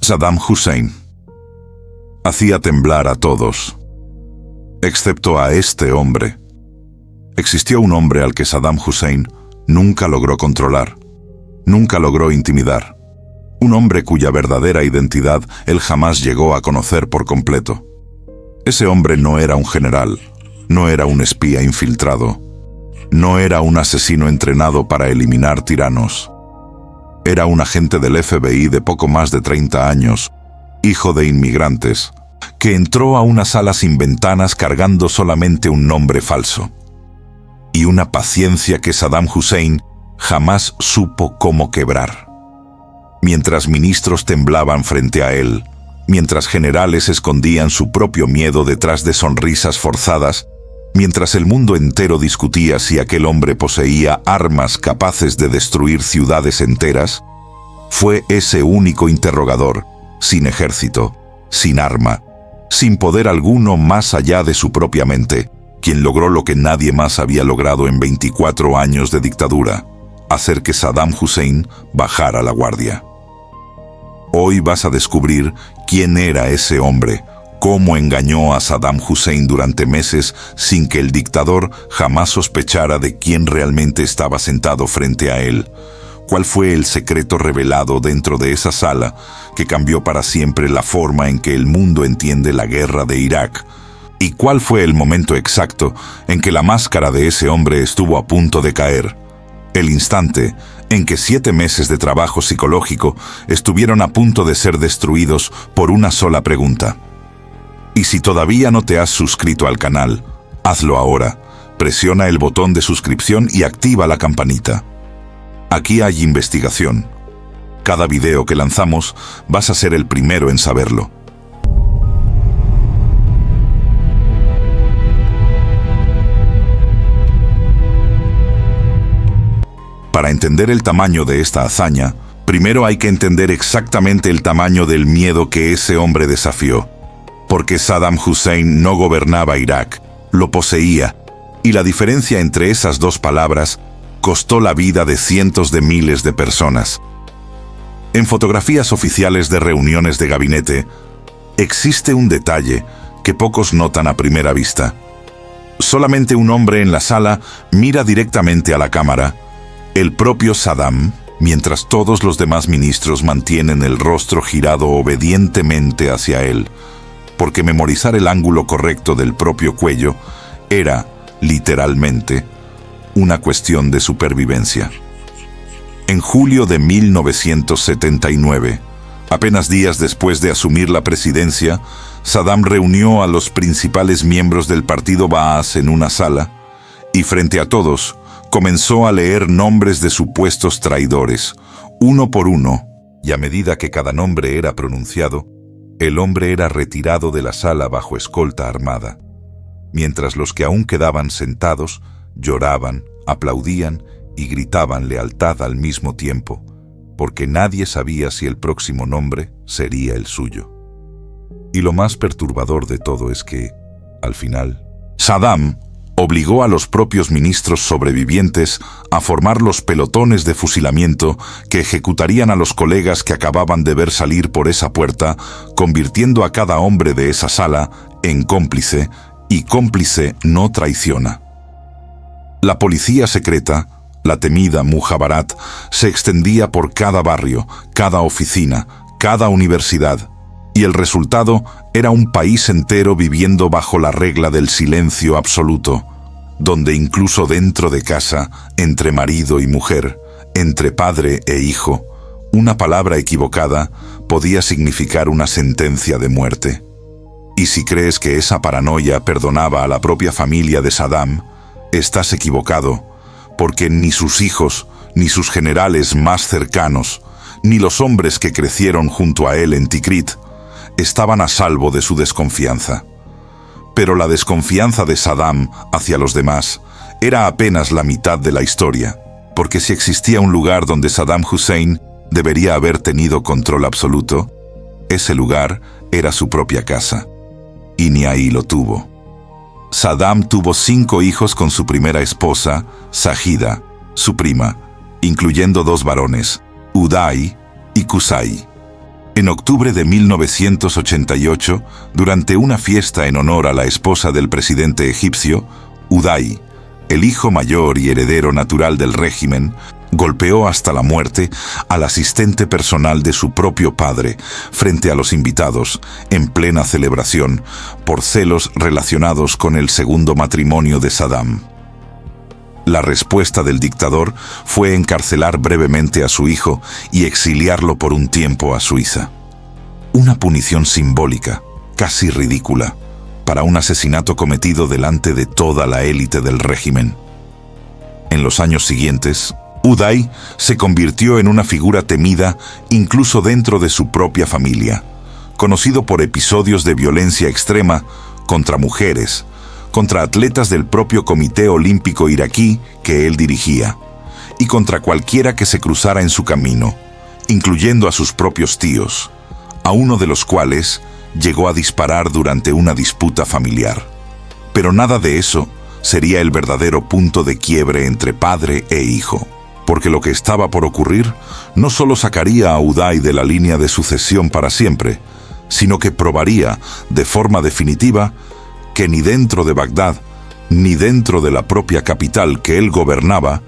Saddam Hussein hacía temblar a todos, excepto a este hombre. Existió un hombre al que Saddam Hussein nunca logró controlar, nunca logró intimidar. Un hombre cuya verdadera identidad él jamás llegó a conocer por completo. Ese hombre no era un general, no era un espía infiltrado, no era un asesino entrenado para eliminar tiranos. Era un agente del FBI de poco más de 30 años, hijo de inmigrantes, que entró a una sala sin ventanas cargando solamente un nombre falso. Y una paciencia que Saddam Hussein jamás supo cómo quebrar. Mientras ministros temblaban frente a él, mientras generales escondían su propio miedo detrás de sonrisas forzadas, mientras el mundo entero discutía si aquel hombre poseía armas capaces de destruir ciudades enteras, fue ese único interrogador, sin ejército, sin arma, sin poder alguno más allá de su propia mente, quien logró lo que nadie más había logrado en 24 años de dictadura, hacer que Saddam Hussein bajara la guardia. Hoy vas a descubrir quién era ese hombre, cómo engañó a Saddam Hussein durante meses sin que el dictador jamás sospechara de quién realmente estaba sentado frente a él. ¿Cuál fue el secreto revelado dentro de esa sala que cambió para siempre la forma en que el mundo entiende la guerra de Irak? ¿Y cuál fue el momento exacto en que la máscara de ese hombre estuvo a punto de caer? El instante en que 7 meses de trabajo psicológico estuvieron a punto de ser destruidos por una sola pregunta. Y si todavía no te has suscrito al canal, hazlo ahora. Presiona el botón de suscripción y activa la campanita. Aquí hay investigación. Cada video que lanzamos vas a ser el primero en saberlo. Para entender el tamaño de esta hazaña, primero hay que entender exactamente el tamaño del miedo que ese hombre desafió. Porque Saddam Hussein no gobernaba Irak, lo poseía, y la diferencia entre esas dos palabras costó la vida de cientos de miles de personas. En fotografías oficiales de reuniones de gabinete, existe un detalle que pocos notan a primera vista. Solamente un hombre en la sala mira directamente a la cámara. El propio Saddam, mientras todos los demás ministros mantienen el rostro girado obedientemente hacia él, porque memorizar el ángulo correcto del propio cuello era, literalmente, una cuestión de supervivencia. En julio de 1979, apenas días después de asumir la presidencia, Saddam reunió a los principales miembros del partido Baas en una sala y frente a todos, comenzó a leer nombres de supuestos traidores, uno por uno, y a medida que cada nombre era pronunciado, el hombre era retirado de la sala bajo escolta armada, mientras los que aún quedaban sentados lloraban, aplaudían y gritaban lealtad al mismo tiempo, porque nadie sabía si el próximo nombre sería el suyo. Y lo más perturbador de todo es que, al final, Saddam obligó a los propios ministros sobrevivientes a formar los pelotones de fusilamiento que ejecutarían a los colegas que acababan de ver salir por esa puerta, convirtiendo a cada hombre de esa sala en cómplice, y cómplice no traiciona. La policía secreta, la temida Mujhabarat, se extendía por cada barrio, cada oficina, cada universidad, y el resultado era un país entero viviendo bajo la regla del silencio absoluto, donde incluso dentro de casa, entre marido y mujer, entre padre e hijo, una palabra equivocada podía significar una sentencia de muerte. Y si crees que esa paranoia perdonaba a la propia familia de Saddam, estás equivocado, porque ni sus hijos, ni sus generales más cercanos, ni los hombres que crecieron junto a él en Tikrit, estaban a salvo de su desconfianza. Pero la desconfianza de Saddam hacia los demás era apenas la mitad de la historia, porque si existía un lugar donde Saddam Hussein debería haber tenido control absoluto, ese lugar era su propia casa. Y ni ahí lo tuvo. Saddam tuvo 5 hijos con su primera esposa, Sajida, su prima, incluyendo 2 varones, Uday y Qusay. En octubre de 1988, durante una fiesta en honor a la esposa del presidente egipcio, Uday, el hijo mayor y heredero natural del régimen, golpeó hasta la muerte al asistente personal de su propio padre frente a los invitados en plena celebración por celos relacionados con el segundo matrimonio de Saddam. La respuesta del dictador fue encarcelar brevemente a su hijo y exiliarlo por un tiempo a Suiza. Una punición simbólica, casi ridícula, para un asesinato cometido delante de toda la élite del régimen. En los años siguientes, Uday se convirtió en una figura temida incluso dentro de su propia familia, conocido por episodios de violencia extrema contra mujeres, contra atletas del propio Comité Olímpico iraquí que él dirigía, y contra cualquiera que se cruzara en su camino, incluyendo a sus propios tíos, a uno de los cuales llegó a disparar durante una disputa familiar. Pero nada de eso sería el verdadero punto de quiebre entre padre e hijo, porque lo que estaba por ocurrir no solo sacaría a Uday de la línea de sucesión para siempre, sino que probaría de forma definitiva que ni dentro de Bagdad, ni dentro de la propia capital que él gobernaba,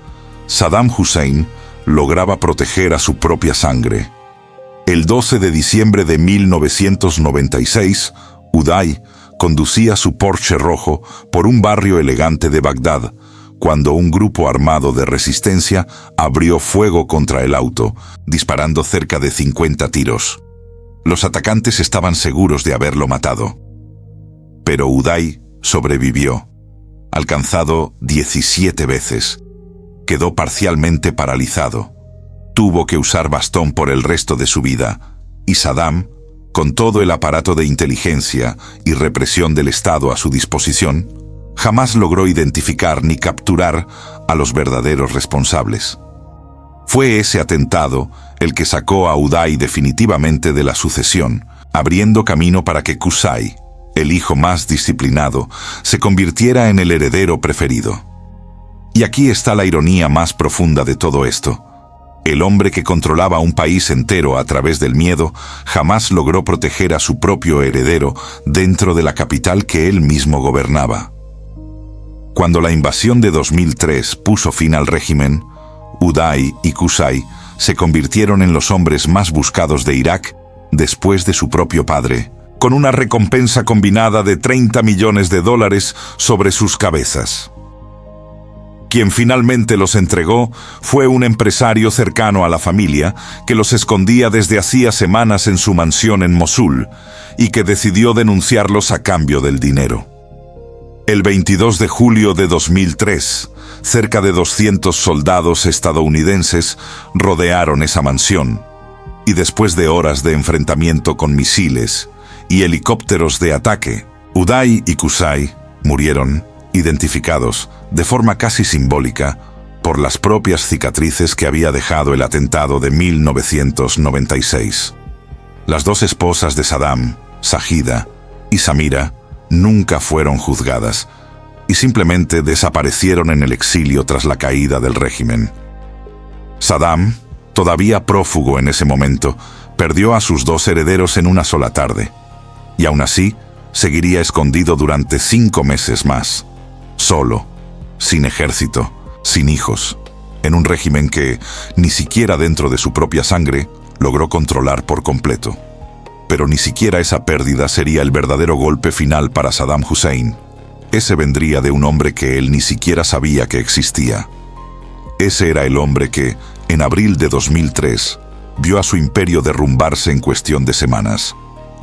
Saddam Hussein lograba proteger a su propia sangre. El 12 de diciembre de 1996, Uday conducía su Porsche rojo por un barrio elegante de Bagdad, cuando un grupo armado de resistencia abrió fuego contra el auto, disparando cerca de 50 tiros. Los atacantes estaban seguros de haberlo matado. Pero Uday sobrevivió, alcanzado 17 veces. Quedó parcialmente paralizado. Tuvo que usar bastón por el resto de su vida, y Saddam, con todo el aparato de inteligencia y represión del Estado a su disposición, jamás logró identificar ni capturar a los verdaderos responsables. Fue ese atentado el que sacó a Uday definitivamente de la sucesión, abriendo camino para que Qusay, el hijo más disciplinado, se convirtiera en el heredero preferido. Y aquí está la ironía más profunda de todo esto. El hombre que controlaba un país entero a través del miedo jamás logró proteger a su propio heredero dentro de la capital que él mismo gobernaba. Cuando la invasión de 2003 puso fin al régimen, Uday y Qusay se convirtieron en los hombres más buscados de Irak después de su propio padre, con una recompensa combinada de $30 millones sobre sus cabezas. Quien finalmente los entregó fue un empresario cercano a la familia que los escondía desde hacía semanas en su mansión en Mosul y que decidió denunciarlos a cambio del dinero. El 22 de julio de 2003, cerca de 200 soldados estadounidenses rodearon esa mansión, y después de horas de enfrentamiento con misiles y helicópteros de ataque, Uday y Qusay murieron, identificados de forma casi simbólica por las propias cicatrices que había dejado el atentado de 1996. Las dos esposas de Saddam, Sajida y Samira, nunca fueron juzgadas y simplemente desaparecieron en el exilio tras la caída del régimen. Saddam, todavía prófugo en ese momento, perdió a sus dos herederos en una sola tarde, y aún así seguiría escondido durante 5 meses más, solo, sin ejército, sin hijos, en un régimen que, ni siquiera dentro de su propia sangre, logró controlar por completo. Pero ni siquiera esa pérdida sería el verdadero golpe final para Saddam Hussein. Ese vendría de un hombre que él ni siquiera sabía que existía. Ese era el hombre que, en abril de 2003, vio a su imperio derrumbarse en cuestión de semanas,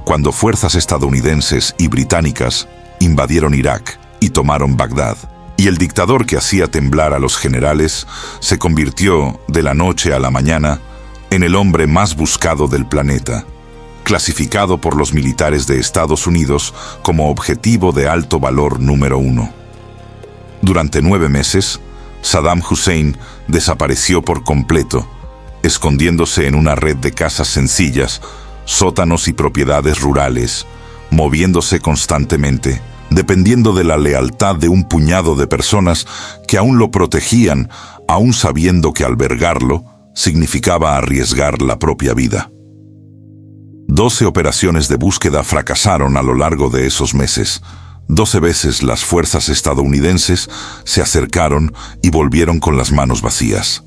cuando fuerzas estadounidenses y británicas invadieron Irak y tomaron Bagdad, y el dictador que hacía temblar a los generales se convirtió, de la noche a la mañana, en el hombre más buscado del planeta, clasificado por los militares de Estados Unidos como objetivo de alto valor número 1. Durante 9 meses, Saddam Hussein desapareció por completo, escondiéndose en una red de casas sencillas, sótanos y propiedades rurales, moviéndose constantemente, dependiendo de la lealtad de un puñado de personas que aún lo protegían, aún sabiendo que albergarlo significaba arriesgar la propia vida. 12 operaciones de búsqueda fracasaron a lo largo de esos meses. 12 veces las fuerzas estadounidenses se acercaron y volvieron con las manos vacías.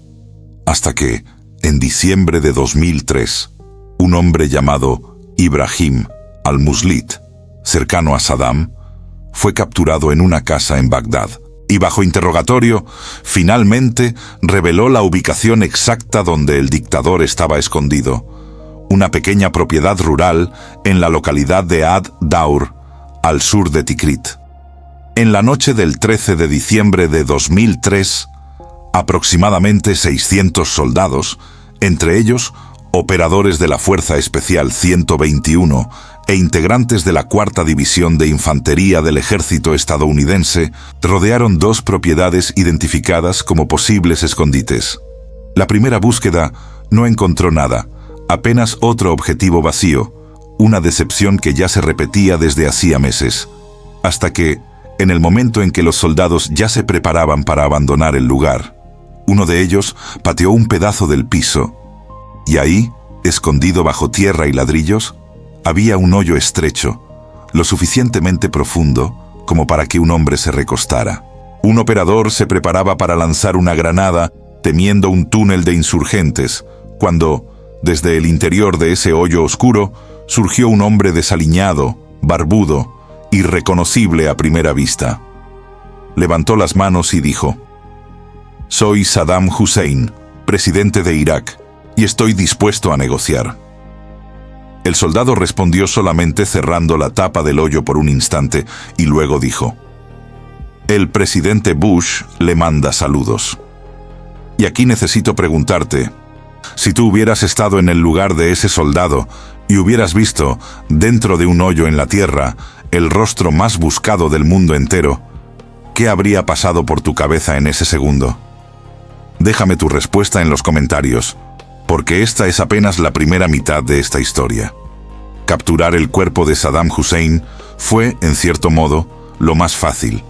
Hasta que, en diciembre de 2003, un hombre llamado Ibrahim al-Muslit, cercano a Saddam, fue capturado en una casa en Bagdad y bajo interrogatorio, finalmente reveló la ubicación exacta donde el dictador estaba escondido, una pequeña propiedad rural en la localidad de Ad-Daur, al sur de Tikrit. En la noche del 13 de diciembre de 2003, aproximadamente 600 soldados, entre ellos operadores de la Fuerza Especial 121 e integrantes de la Cuarta División de Infantería del Ejército estadounidense, rodearon dos propiedades identificadas como posibles escondites. La primera búsqueda no encontró nada, apenas otro objetivo vacío, una decepción que ya se repetía desde hacía meses, hasta que, en el momento en que los soldados ya se preparaban para abandonar el lugar, uno de ellos pateó un pedazo del piso, y ahí, escondido bajo tierra y ladrillos, había un hoyo estrecho, lo suficientemente profundo como para que un hombre se recostara. Un operador se preparaba para lanzar una granada, temiendo un túnel de insurgentes, cuando, desde el interior de ese hoyo oscuro, surgió un hombre desaliñado, barbudo, irreconocible a primera vista. Levantó las manos y dijo: «Soy Saddam Hussein, presidente de Irak, y estoy dispuesto a negociar». El soldado respondió solamente cerrando la tapa del hoyo por un instante y luego dijo: «El presidente Bush le manda saludos». Y aquí necesito preguntarte, si tú hubieras estado en el lugar de ese soldado y hubieras visto, dentro de un hoyo en la tierra, el rostro más buscado del mundo entero, ¿qué habría pasado por tu cabeza en ese segundo? Déjame tu respuesta en los comentarios, porque esta es apenas la primera mitad de esta historia. Capturar el cuerpo de Saddam Hussein fue, en cierto modo, lo más fácil,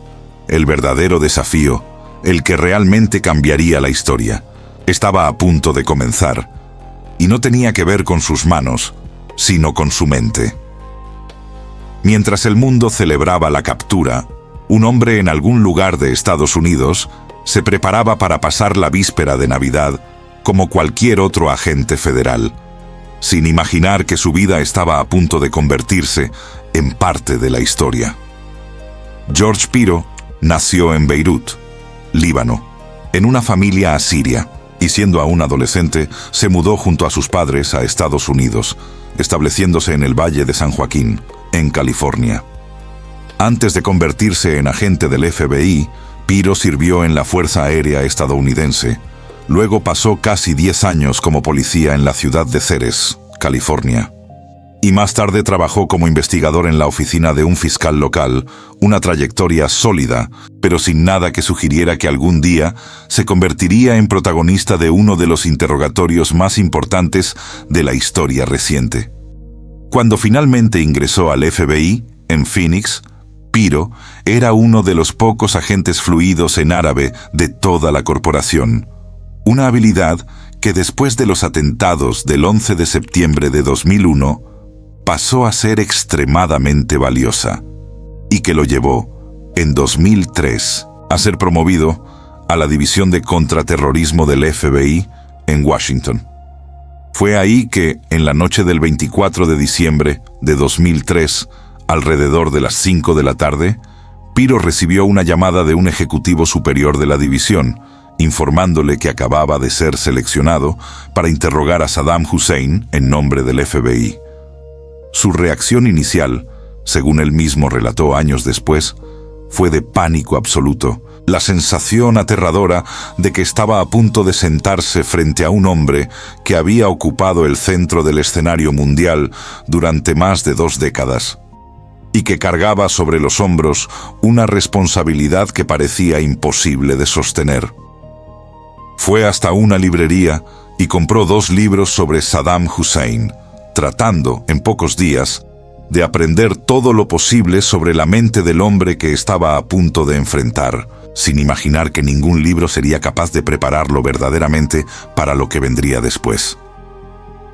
el verdadero desafío, el que realmente cambiaría la historia. Estaba a punto de comenzar, y no tenía que ver con sus manos, sino con su mente. Mientras el mundo celebraba la captura, un hombre en algún lugar de Estados Unidos se preparaba para pasar la víspera de Navidad como cualquier otro agente federal, sin imaginar que su vida estaba a punto de convertirse en parte de la historia. George Piro nació en Beirut, Líbano, en una familia asiria, y siendo aún adolescente, se mudó junto a sus padres a Estados Unidos, estableciéndose en el Valle de San Joaquín, en California. Antes de convertirse en agente del FBI, Piro sirvió en la Fuerza Aérea estadounidense. Luego pasó casi 10 años como policía en la ciudad de Ceres, California. Y más tarde trabajó como investigador en la oficina de un fiscal local, una trayectoria sólida, pero sin nada que sugiriera que algún día se convertiría en protagonista de uno de los interrogatorios más importantes de la historia reciente. Cuando finalmente ingresó al FBI, en Phoenix, Piro era uno de los pocos agentes fluidos en árabe de toda la corporación. Una habilidad que después de los atentados del 11 de septiembre de 2001 pasó a ser extremadamente valiosa y que lo llevó, en 2003, a ser promovido a la División de Contraterrorismo del FBI en Washington. Fue ahí que, en la noche del 24 de diciembre de 2003, alrededor de las 5 de la tarde, Piro recibió una llamada de un ejecutivo superior de la división, informándole que acababa de ser seleccionado para interrogar a Saddam Hussein en nombre del FBI. Su reacción inicial, según él mismo relató años después, fue de pánico absoluto, la sensación aterradora de que estaba a punto de sentarse frente a un hombre que había ocupado el centro del escenario mundial durante más de 2 décadas, y que cargaba sobre los hombros una responsabilidad que parecía imposible de sostener. Fue hasta una librería y compró 2 libros sobre Saddam Hussein, tratando, en pocos días, de aprender todo lo posible sobre la mente del hombre que estaba a punto de enfrentar, sin imaginar que ningún libro sería capaz de prepararlo verdaderamente para lo que vendría después.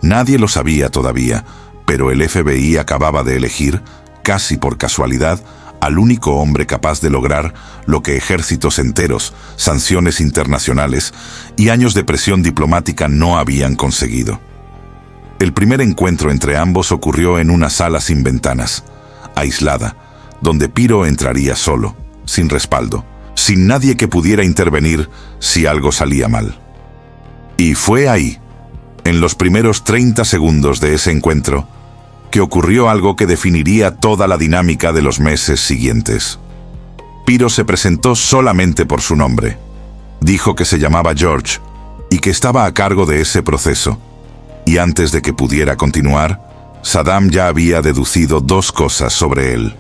Nadie lo sabía todavía, Pero el FBI acababa de elegir, casi por casualidad, al único hombre capaz de lograr lo que ejércitos enteros, sanciones internacionales y años de presión diplomática no habían conseguido. El primer encuentro entre ambos ocurrió en una sala sin ventanas, aislada, donde Piro entraría solo, sin respaldo, sin nadie que pudiera intervenir si algo salía mal. Y fue ahí, en los primeros 30 segundos de ese encuentro, que ocurrió algo que definiría toda la dinámica de los meses siguientes. Piro se presentó solamente por su nombre. Dijo que se llamaba George y que estaba a cargo de ese proceso. Y antes de que pudiera continuar, Saddam ya había deducido dos cosas sobre él.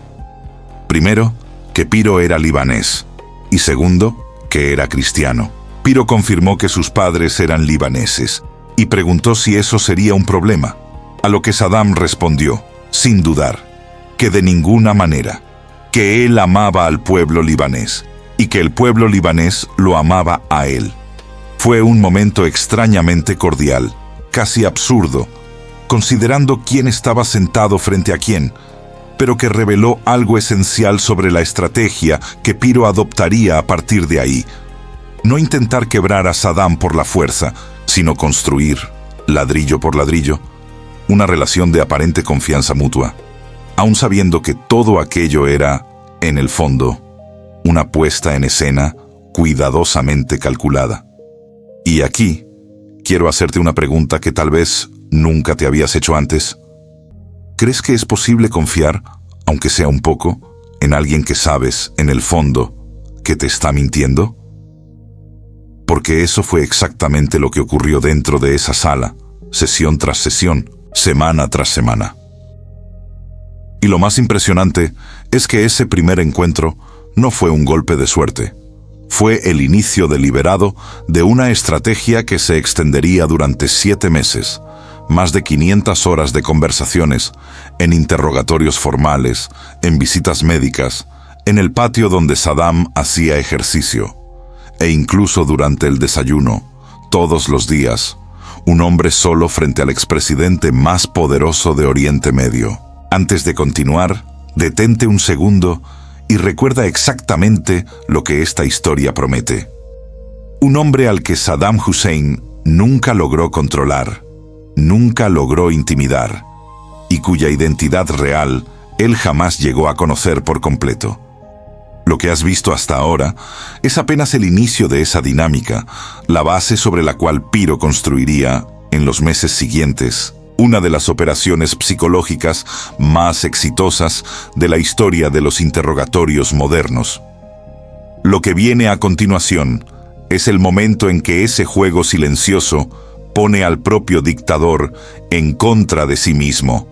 Primero, que Piro era libanés. Y segundo, que era cristiano. Piro confirmó que sus padres eran libaneses y preguntó si eso sería un problema. A lo que Saddam respondió, sin dudar, que de ninguna manera, que él amaba al pueblo libanés y que el pueblo libanés lo amaba a él. Fue un momento extrañamente cordial, casi absurdo, considerando quién estaba sentado frente a quién, pero que reveló algo esencial sobre la estrategia que Piro adoptaría a partir de ahí. No intentar quebrar a Saddam por la fuerza, sino construir, ladrillo por ladrillo, una relación de aparente confianza mutua, aun sabiendo que todo aquello era, en el fondo, una puesta en escena cuidadosamente calculada. Y aquí, quiero hacerte una pregunta que tal vez nunca te habías hecho antes. ¿Crees que es posible confiar, aunque sea un poco, en alguien que sabes, en el fondo, que te está mintiendo? Porque eso fue exactamente lo que ocurrió dentro de esa sala, sesión tras sesión, semana tras semana. Y lo más impresionante es que ese primer encuentro no fue un golpe de suerte. Fue el inicio deliberado de una estrategia que se extendería durante 7 meses, más de 500 horas de conversaciones, en interrogatorios formales, en visitas médicas, en el patio donde Saddam hacía ejercicio, e incluso durante el desayuno, todos los días, un hombre solo frente al expresidente más poderoso de Oriente Medio. Antes de continuar, detente un segundo y recuerda exactamente lo que esta historia promete. Un hombre al que Saddam Hussein nunca logró controlar, nunca logró intimidar, y cuya identidad real él jamás llegó a conocer por completo. Lo que has visto hasta ahora es apenas el inicio de esa dinámica, la base sobre la cual Piro construiría, en los meses siguientes, una de las operaciones psicológicas más exitosas de la historia de los interrogatorios modernos. Lo que viene a continuación es el momento en que ese juego silencioso pone al propio dictador en contra de sí mismo.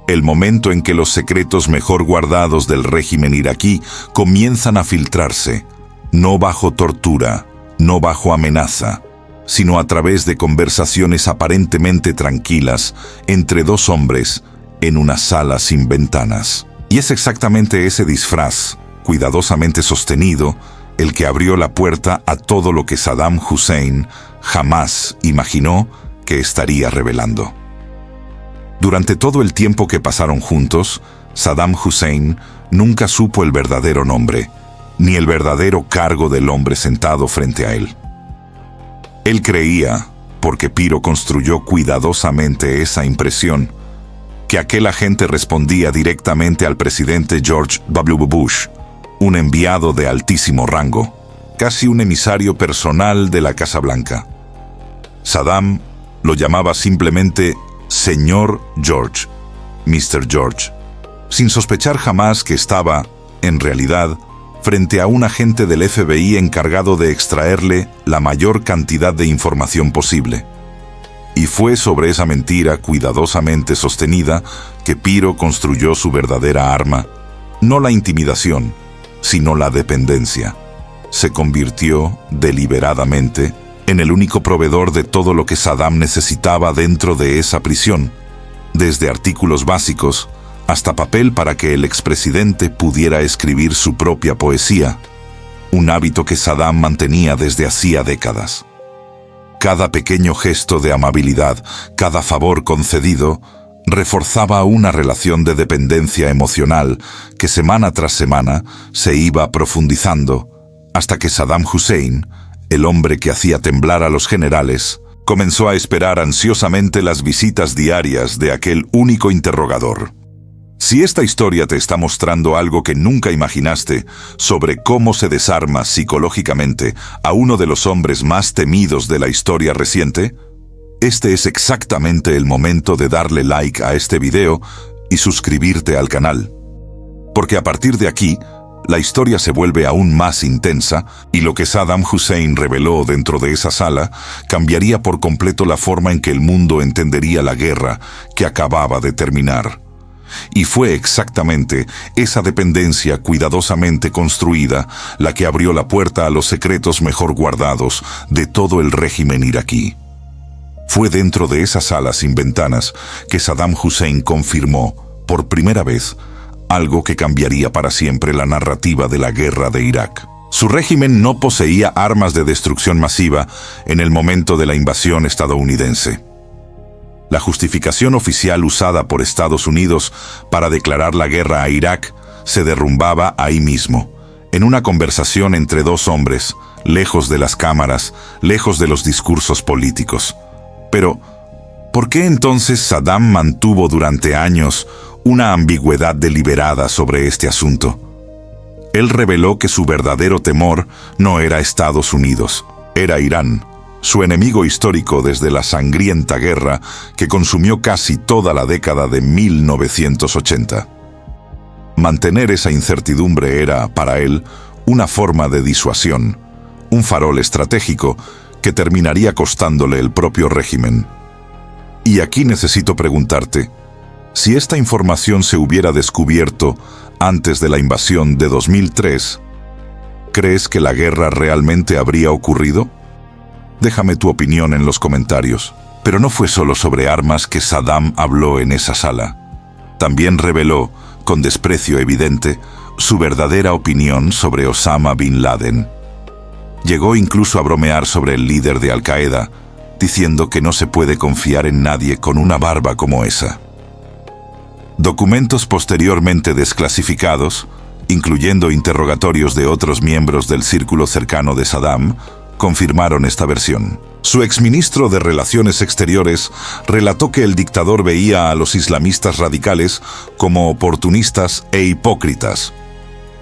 El momento en que los secretos mejor guardados del régimen iraquí comienzan a filtrarse, no bajo tortura, no bajo amenaza, sino a través de conversaciones aparentemente tranquilas entre dos hombres en una sala sin ventanas. Y es exactamente ese disfraz, cuidadosamente sostenido, el que abrió la puerta a todo lo que Saddam Hussein jamás imaginó que estaría revelando. Durante todo el tiempo que pasaron juntos, Saddam Hussein nunca supo el verdadero nombre, ni el verdadero cargo del hombre sentado frente a él. Él creía, porque Piro construyó cuidadosamente esa impresión, que aquel agente respondía directamente al presidente George W. Bush, un enviado de altísimo rango, casi un emisario personal de la Casa Blanca. Saddam lo llamaba simplemente Señor George, Mr. George, sin sospechar jamás que estaba, en realidad, frente a un agente del FBI encargado de extraerle la mayor cantidad de información posible. Y fue sobre esa mentira cuidadosamente sostenida que Piro construyó su verdadera arma, no la intimidación, sino la dependencia. Se convirtió, deliberadamente, en el único proveedor de todo lo que Saddam necesitaba dentro de esa prisión, desde artículos básicos hasta papel para que el expresidente pudiera escribir su propia poesía, un hábito que Saddam mantenía desde hacía décadas. Cada pequeño gesto de amabilidad, cada favor concedido, reforzaba una relación de dependencia emocional que semana tras semana se iba profundizando, hasta que Saddam Hussein, el hombre que hacía temblar a los generales, comenzó a esperar ansiosamente las visitas diarias de aquel único interrogador. Si esta historia te está mostrando algo que nunca imaginaste sobre cómo se desarma psicológicamente a uno de los hombres más temidos de la historia reciente, este es exactamente el momento de darle like a este video y suscribirte al canal. Porque a partir de aquí, la historia se vuelve aún más intensa y lo que Saddam Hussein reveló dentro de esa sala cambiaría por completo la forma en que el mundo entendería la guerra que acababa de terminar. Y fue exactamente esa dependencia cuidadosamente construida la que abrió la puerta a los secretos mejor guardados de todo el régimen iraquí. Fue dentro de esa sala sin ventanas que Saddam Hussein confirmó, por primera vez, algo que cambiaría para siempre la narrativa de la guerra de Irak. Su régimen no poseía armas de destrucción masiva en el momento de la invasión estadounidense. La justificación oficial usada por Estados Unidos para declarar la guerra a Irak se derrumbaba ahí mismo, en una conversación entre dos hombres, lejos de las cámaras, lejos de los discursos políticos. Pero, ¿por qué entonces Saddam mantuvo durante años una ambigüedad deliberada sobre este asunto? Él reveló que su verdadero temor no era Estados Unidos, era Irán, su enemigo histórico desde la sangrienta guerra que consumió casi toda la década de 1980. Mantener esa incertidumbre era, para él, una forma de disuasión, un farol estratégico que terminaría costándole el propio régimen. Y aquí necesito preguntarte, si esta información se hubiera descubierto antes de la invasión de 2003, ¿crees que la guerra realmente habría ocurrido? Déjame tu opinión en los comentarios. Pero no fue solo sobre armas que Saddam habló en esa sala. También reveló, con desprecio evidente, su verdadera opinión sobre Osama Bin Laden. Llegó incluso a bromear sobre el líder de Al-Qaeda, diciendo que no se puede confiar en nadie con una barba como esa. Documentos posteriormente desclasificados, incluyendo interrogatorios de otros miembros del círculo cercano de Saddam, confirmaron esta versión. Su exministro de Relaciones Exteriores relató que el dictador veía a los islamistas radicales como oportunistas e hipócritas.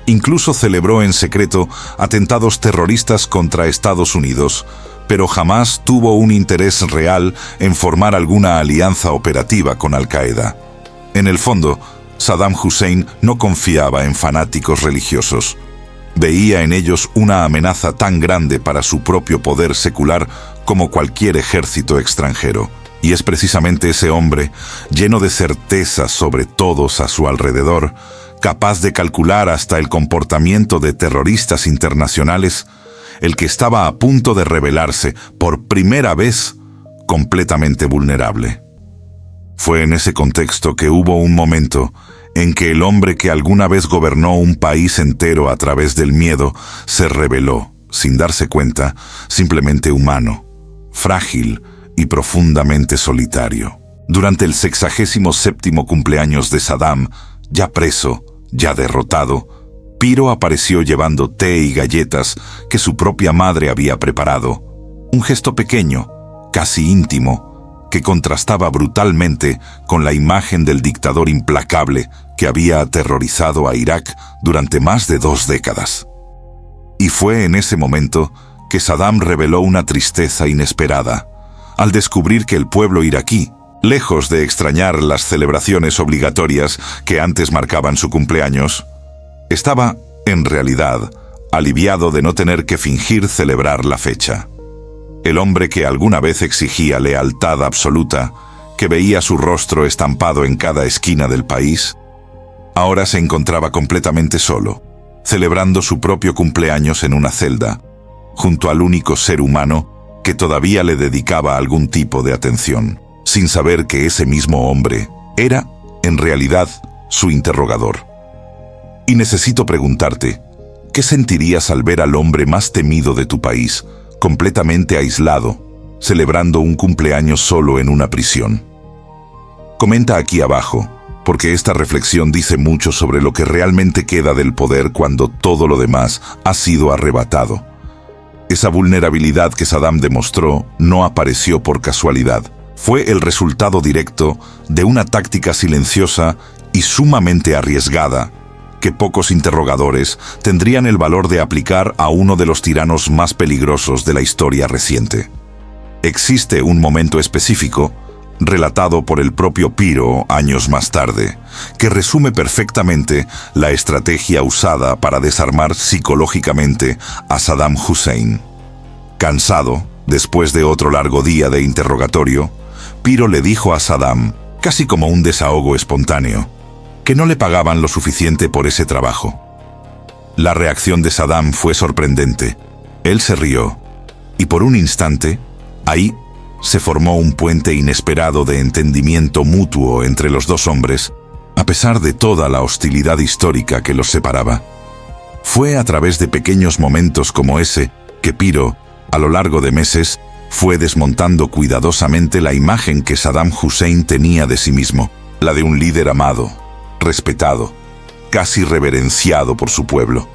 Incluso celebró en secreto atentados terroristas contra Estados Unidos, pero jamás tuvo un interés real en formar alguna alianza operativa con Al-Qaeda. En el fondo, Saddam Hussein no confiaba en fanáticos religiosos. Veía en ellos una amenaza tan grande para su propio poder secular como cualquier ejército extranjero. Y es precisamente ese hombre, lleno de certezas sobre todos a su alrededor, capaz de calcular hasta el comportamiento de terroristas internacionales, el que estaba a punto de revelarse por primera vez completamente vulnerable. Fue en ese contexto que hubo un momento en que el hombre que alguna vez gobernó un país entero a través del miedo se reveló, sin darse cuenta, simplemente humano, frágil y profundamente solitario. Durante el 67º cumpleaños de Saddam, ya preso, ya derrotado, Piro apareció llevando té y galletas que su propia madre había preparado. Un gesto pequeño, casi íntimo, que contrastaba brutalmente con la imagen del dictador implacable que había aterrorizado a Irak durante más de 2 décadas. Y fue en ese momento que Saddam reveló una tristeza inesperada, al descubrir que el pueblo iraquí, lejos de extrañar las celebraciones obligatorias que antes marcaban su cumpleaños, estaba, en realidad, aliviado de no tener que fingir celebrar la fecha. El hombre que alguna vez exigía lealtad absoluta, que veía su rostro estampado en cada esquina del país, ahora se encontraba completamente solo, celebrando su propio cumpleaños en una celda, junto al único ser humano que todavía le dedicaba algún tipo de atención, sin saber que ese mismo hombre era, en realidad, su interrogador. Y necesito preguntarte, ¿qué sentirías al ver al hombre más temido de tu país, completamente aislado, celebrando un cumpleaños solo en una prisión? Comenta aquí abajo, porque esta reflexión dice mucho sobre lo que realmente queda del poder cuando todo lo demás ha sido arrebatado. Esa vulnerabilidad que Saddam demostró no apareció por casualidad. Fue el resultado directo de una táctica silenciosa y sumamente arriesgada que pocos interrogadores tendrían el valor de aplicar a uno de los tiranos más peligrosos de la historia reciente. Existe un momento específico, relatado por el propio Piro años más tarde, que resume perfectamente la estrategia usada para desarmar psicológicamente a Saddam Hussein. Cansado, después de otro largo día de interrogatorio, Piro le dijo a Saddam, casi como un desahogo espontáneo, que no le pagaban lo suficiente por ese trabajo. La reacción de Saddam fue sorprendente. Él se rió, y por un instante, ahí se formó un puente inesperado de entendimiento mutuo entre los dos hombres, a pesar de toda la hostilidad histórica que los separaba. Fue a través de pequeños momentos como ese que Piro, a lo largo de meses, fue desmontando cuidadosamente la imagen que Saddam Hussein tenía de sí mismo, la de un líder amado, respetado, casi reverenciado por su pueblo.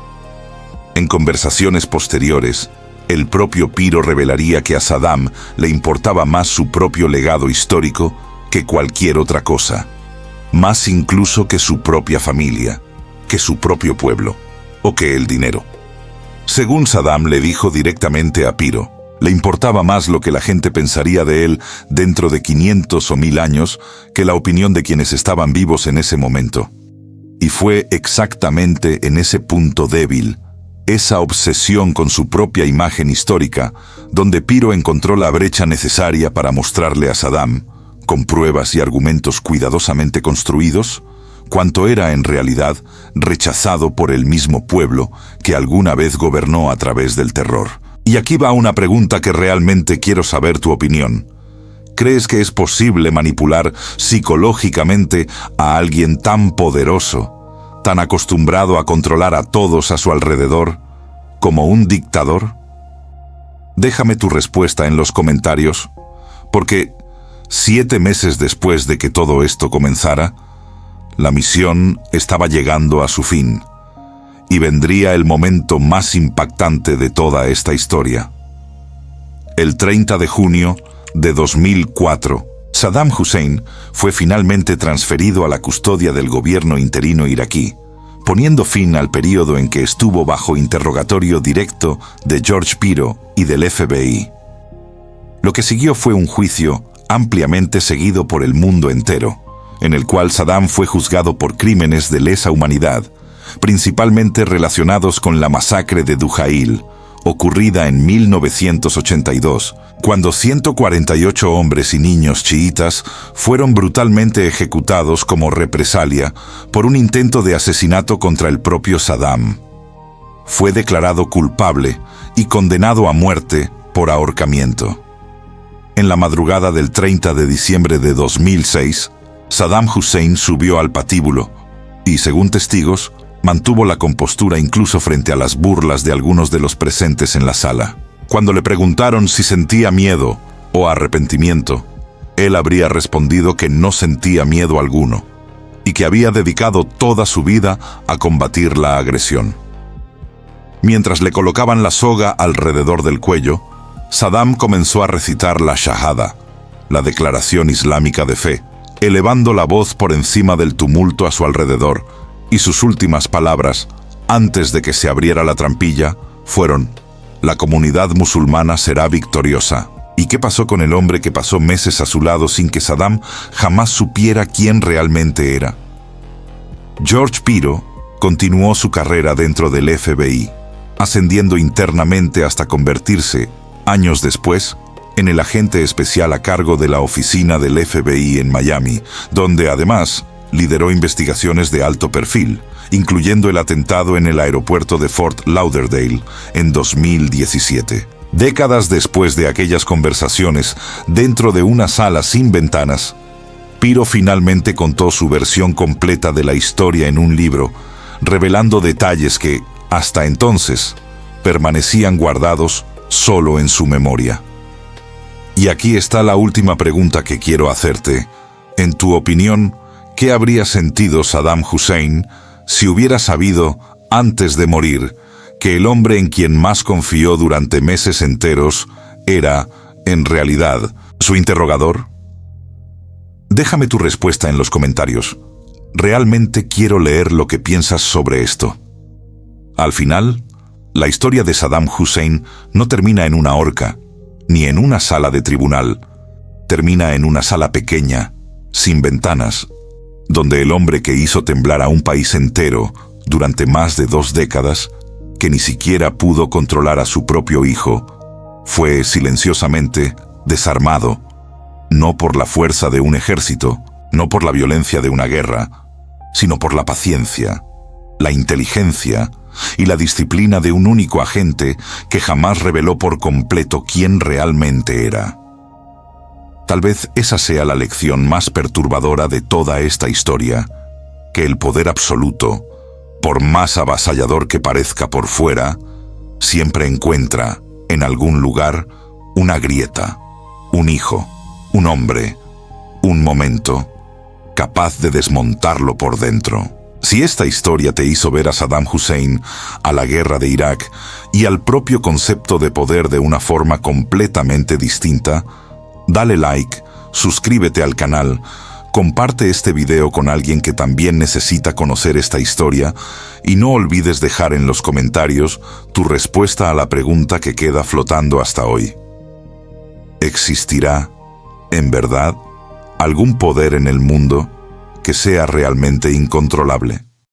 En conversaciones posteriores, el propio Piro revelaría que a Saddam le importaba más su propio legado histórico que cualquier otra cosa, más incluso que su propia familia, que su propio pueblo, o que el dinero. Según Saddam le dijo directamente a Piro, le importaba más lo que la gente pensaría de él dentro de 500 o 1000 años que la opinión de quienes estaban vivos en ese momento. Y fue exactamente en ese punto débil, esa obsesión con su propia imagen histórica, donde Piro encontró la brecha necesaria para mostrarle a Saddam, con pruebas y argumentos cuidadosamente construidos, cuanto era en realidad rechazado por el mismo pueblo que alguna vez gobernó a través del terror. Y aquí va una pregunta que realmente quiero saber tu opinión. ¿Crees que es posible manipular psicológicamente a alguien tan poderoso, tan acostumbrado a controlar a todos a su alrededor, como un dictador? Déjame tu respuesta en los comentarios, porque 7 meses después de que todo esto comenzara, la misión estaba llegando a su fin, y vendría el momento más impactante de toda esta historia. El 30 de junio de 2004, Saddam Hussein fue finalmente transferido a la custodia del gobierno interino iraquí, poniendo fin al período en que estuvo bajo interrogatorio directo de George Piro y del FBI. Lo que siguió fue un juicio ampliamente seguido por el mundo entero, en el cual Saddam fue juzgado por crímenes de lesa humanidad, principalmente relacionados con la masacre de Dujail, ocurrida en 1982, cuando 148 hombres y niños chiítas fueron brutalmente ejecutados como represalia por un intento de asesinato contra el propio Saddam. Fue declarado culpable y condenado a muerte por ahorcamiento. En la madrugada del 30 de diciembre de 2006, Saddam Hussein subió al patíbulo y, según testigos, mantuvo la compostura incluso frente a las burlas de algunos de los presentes en la sala. Cuando le preguntaron si sentía miedo o arrepentimiento, él habría respondido que no sentía miedo alguno y que había dedicado toda su vida a combatir la agresión. Mientras le colocaban la soga alrededor del cuello, Saddam comenzó a recitar la Shahada, la declaración islámica de fe, elevando la voz por encima del tumulto a su alrededor, y sus últimas palabras, antes de que se abriera la trampilla, fueron: «La comunidad musulmana será victoriosa». ¿Y qué pasó con el hombre que pasó meses a su lado sin que Saddam jamás supiera quién realmente era? George Piro continuó su carrera dentro del FBI, ascendiendo internamente hasta convertirse, años después, en el agente especial a cargo de la oficina del FBI en Miami, donde además lideró investigaciones de alto perfil, incluyendo el atentado en el aeropuerto de Fort Lauderdale en 2017. Décadas después de aquellas conversaciones, dentro de una sala sin ventanas, Piro finalmente contó su versión completa de la historia en un libro, revelando detalles que, hasta entonces, permanecían guardados solo en su memoria. Y aquí está la última pregunta que quiero hacerte En tu opinión, ¿qué habría sentido Saddam Hussein si hubiera sabido, antes de morir, que el hombre en quien más confió durante meses enteros era, en realidad, su interrogador? Déjame tu respuesta en los comentarios. Realmente quiero leer lo que piensas sobre esto. Al final, la historia de Saddam Hussein no termina en una horca, ni en una sala de tribunal. Termina en una sala pequeña, sin ventanas, donde el hombre que hizo temblar a un país entero durante más de 2 décadas, que ni siquiera pudo controlar a su propio hijo, fue silenciosamente desarmado, no por la fuerza de un ejército, no por la violencia de una guerra, sino por la paciencia, la inteligencia y la disciplina de un único agente que jamás reveló por completo quién realmente era. Tal vez esa sea la lección más perturbadora de toda esta historia, que el poder absoluto, por más avasallador que parezca por fuera, siempre encuentra, en algún lugar, una grieta, un hijo, un hombre, un momento, capaz de desmontarlo por dentro. Si esta historia te hizo ver a Saddam Hussein, a la guerra de Irak y al propio concepto de poder de una forma completamente distinta, dale like, suscríbete al canal, comparte este video con alguien que también necesita conocer esta historia y no olvides dejar en los comentarios tu respuesta a la pregunta que queda flotando hasta hoy. ¿Existirá, en verdad, algún poder en el mundo que sea realmente incontrolable?